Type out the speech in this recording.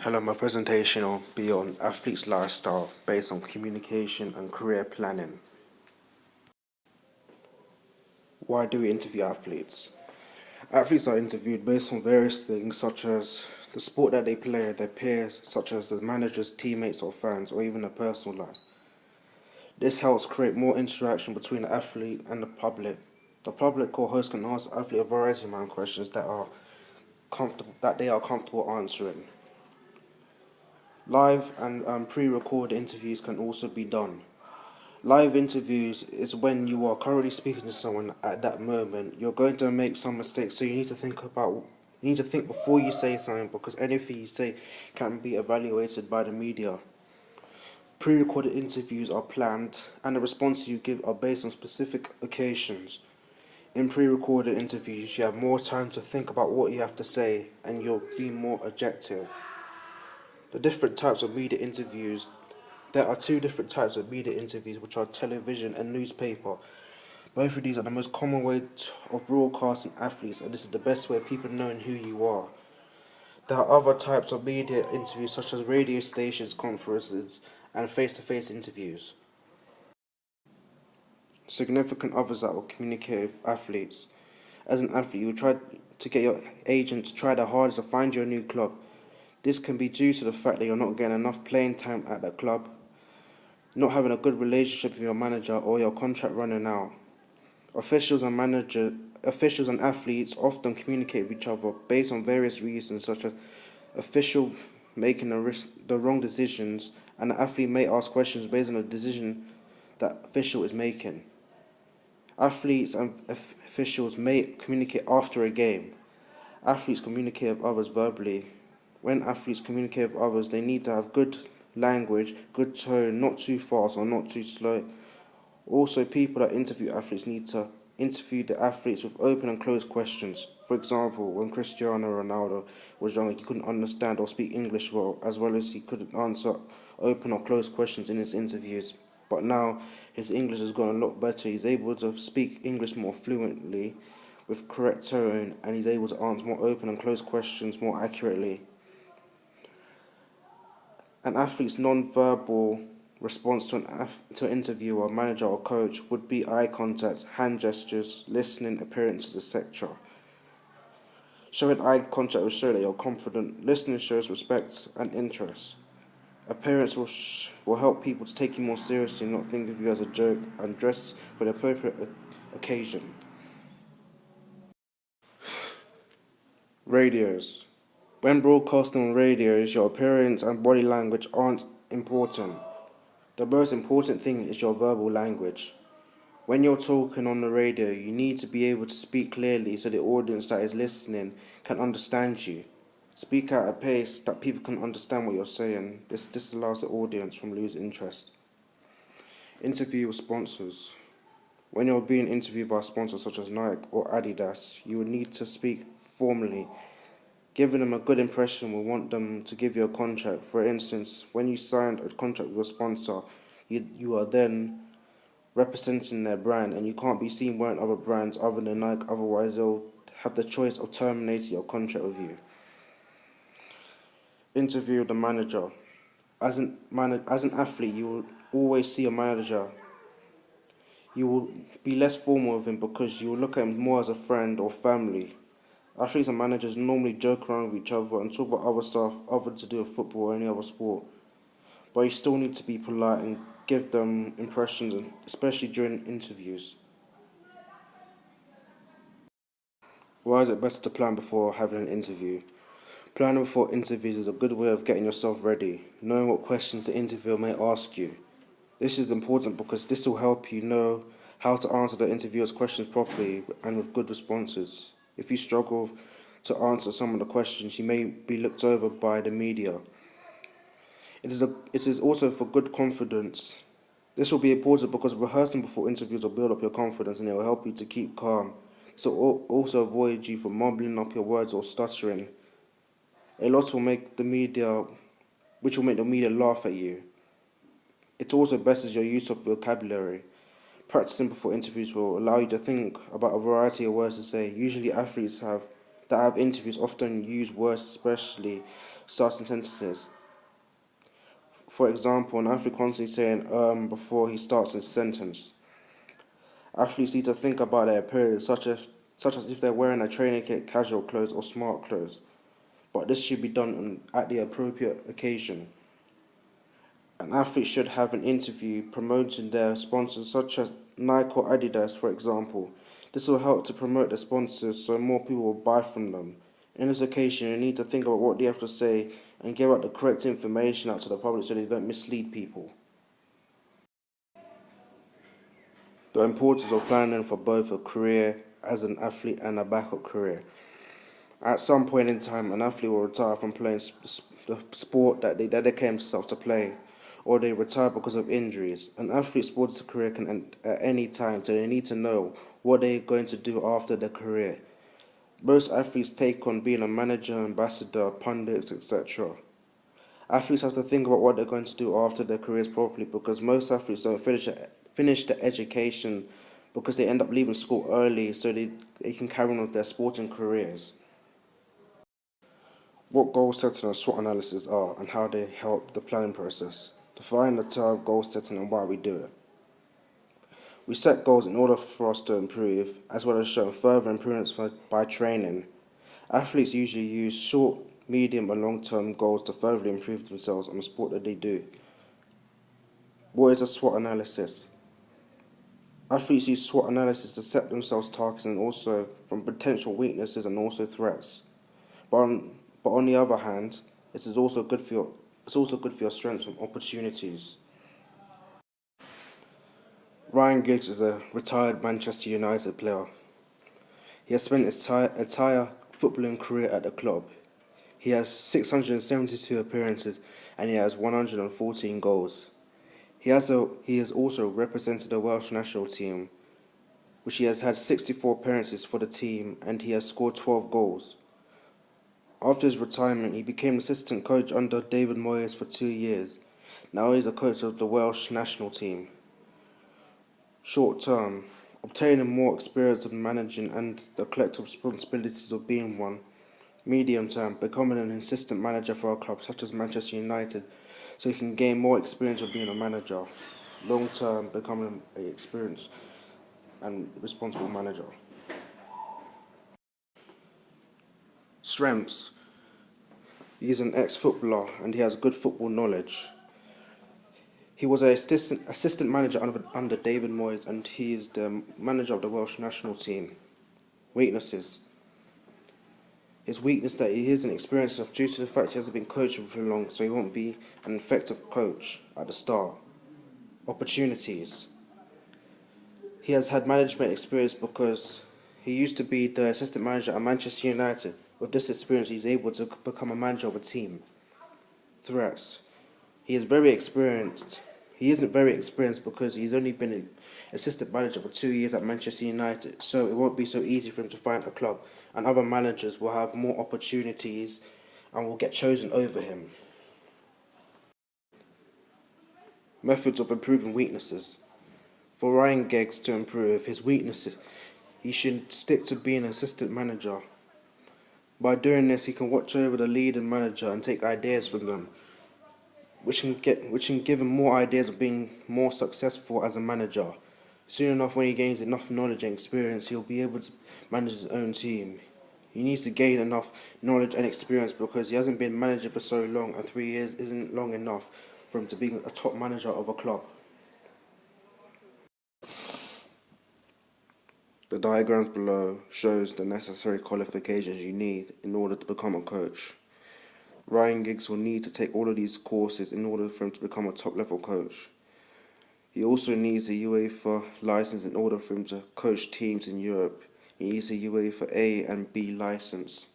Hello, my presentation will be on athletes' lifestyle based on communication and career planning. Why do we interview athletes? Athletes are interviewed based on various things such as the sport that they play, their peers, such as the managers, teammates or fans, or even their personal life. This helps create more interaction between the athlete and the public. The public or host can ask the athlete a variety of questions that they are comfortable answering. Live and pre-recorded interviews can also be done. Live interviews is when you are currently speaking to someone at that moment. You're going to make some mistakes, so you need to think before you say something, because anything you say can be evaluated by the media. Pre-recorded interviews are planned, and the responses you give are based on specific occasions. In pre-recorded interviews, you have more time to think about what you have to say, and you'll be more objective. The different types of media interviews. There are two different types of media interviews, which are television and newspaper. Both of these are the most common way of broadcasting athletes, and this is the best way of people knowing who you are. There are other types of media interviews, such as radio stations, conferences, and face-to-face interviews. Significant others that will communicate with athletes. As an athlete, you will try to get your agent to try their hardest to find you a new club. This can be due to the fact that you're not getting enough playing time at that club, not having a good relationship with your manager, or your contract running out. Officials and athletes often communicate with each other based on various reasons, such as official making the wrong decisions, and the athlete may ask questions based on the decision that official is making. Athletes and officials may communicate after a game. Athletes communicate with others verbally. When athletes communicate with others, they need to have good language, good tone, not too fast or not too slow. Also, people that interview athletes need to interview the athletes with open and closed questions. For example, when Cristiano Ronaldo was younger, he couldn't understand or speak English well, as well as he couldn't answer open or closed questions in his interviews. But now his English has gone a lot better. He's able to speak English more fluently with correct tone, and he's able to answer more open and closed questions more accurately. An athlete's non-verbal response to an interviewer, manager or coach would be eye contact, hand gestures, listening, appearances, etc. Showing eye contact will show that you're confident. Listening shows respect and interest. Appearance will help people to take you more seriously and not think of you as a joke, and dress for the appropriate occasion. Radios. When broadcasting on radios, your appearance and body language aren't important. The most important thing is your verbal language. When you're talking on the radio, you need to be able to speak clearly so the audience that is listening can understand you. Speak at a pace that people can understand what you're saying. This allows the audience from losing interest. Interview with sponsors. When you're being interviewed by sponsors such as Nike or Adidas, you will need to speak formally. Giving them a good impression will want them to give you a contract. For instance, when you signed a contract with a sponsor, you are then representing their brand, and you can't be seen wearing other brands other than Nike, otherwise they'll have the choice of terminating your contract with you. Interview the manager. As an athlete, you will always see a manager. You will be less formal with him because you will look at him more as a friend or family. Athletes and managers normally joke around with each other and talk about other stuff other to do with football or any other sport. But you still need to be polite and give them impressions, especially during interviews. Why is it better to plan before having an interview? Planning before interviews is a good way of getting yourself ready, knowing what questions the interviewer may ask you. This is important because this will help you know how to answer the interviewer's questions properly and with good responses. If you struggle to answer some of the questions, you may be looked over by the media. It is also for good confidence. This will be important because rehearsing before interviews will build up your confidence, and it will help you to keep calm. So also avoid you from mumbling up your words or stuttering. A lot will make the media laugh at you. It also betters your use of vocabulary. Practicing before interviews will allow you to think about a variety of words to say. Usually athletes have that have interviews often use words, especially starting sentences. For example, an athlete constantly saying before he starts his sentence. Athletes need to think about their appearance, such as if they're wearing a training kit, casual clothes, or smart clothes. But this should be done at the appropriate occasion. An athlete should have an interview promoting their sponsors, such as Nike or Adidas, for example. This will help to promote the sponsors so more people will buy from them. In this occasion, you need to think about what they have to say and give out the correct information out to the public so they don't mislead people. The importance of planning for both a career as an athlete and a backup career. At some point in time, an athlete will retire from playing the sport that they dedicate themselves to play, or they retire because of injuries. An athlete's sports career can end at any time, so they need to know what they're going to do after their career. Most athletes take on being a manager, ambassador, pundits, etc. Athletes have to think about what they're going to do after their careers properly, because most athletes don't finish their education because they end up leaving school early so they can carry on with their sporting careers. What goal setting and SWOT analysis are and how they help the planning process. Define the term goal setting and why we do it. We set goals in order for us to improve, as well as showing further improvements by training. Athletes usually use short, medium, and long-term goals to further improve themselves on the sport that they do. What is a SWOT analysis? Athletes use SWOT analysis to set themselves targets and also from potential weaknesses and also threats. But on the other hand, this is also good for your strengths and opportunities. Ryan Giggs is a retired Manchester United player. He has spent his entire footballing career at the club. He has 672 appearances and he has 114 goals. He has also represented the Welsh national team, which he has had 64 appearances for the team and he has scored 12 goals. After his retirement, he became assistant coach under David Moyes for 2 years. Now he is a coach of the Welsh national team. Short term, obtaining more experience of managing and the collective responsibilities of being one. Medium term, becoming an assistant manager for a club such as Manchester United so he can gain more experience of being a manager. Long term, becoming an experienced and responsible manager. Strengths. He is an ex-footballer and he has good football knowledge. He was an assistant manager under David Moyes and he is the manager of the Welsh national team. Weaknesses. His weakness that he isn't experienced enough due to the fact he hasn't been coaching for long, so he won't be an effective coach at the start. Opportunities. He has had management experience because he used to be the assistant manager at Manchester United. With this experience, he's able to become a manager of a team. Threats. He is very experienced. He isn't very experienced because he's only been an assistant manager for 2 years at Manchester United, so it won't be so easy for him to find a club, and other managers will have more opportunities and will get chosen over him. Methods of improving weaknesses. For Ryan Giggs to improve his weaknesses, he should stick to being an assistant manager. By doing this, he can watch over the lead and manager and take ideas from them, which can give him more ideas of being more successful as a manager. Soon enough, when he gains enough knowledge and experience, he'll be able to manage his own team. He needs to gain enough knowledge and experience because he hasn't been manager for so long, and 3 years isn't long enough for him to be a top manager of a club. The diagrams below shows the necessary qualifications you need in order to become a coach. Ryan Giggs will need to take all of these courses in order for him to become a top-level coach. He also needs a UEFA license in order for him to coach teams in Europe. He needs a UEFA A and B license.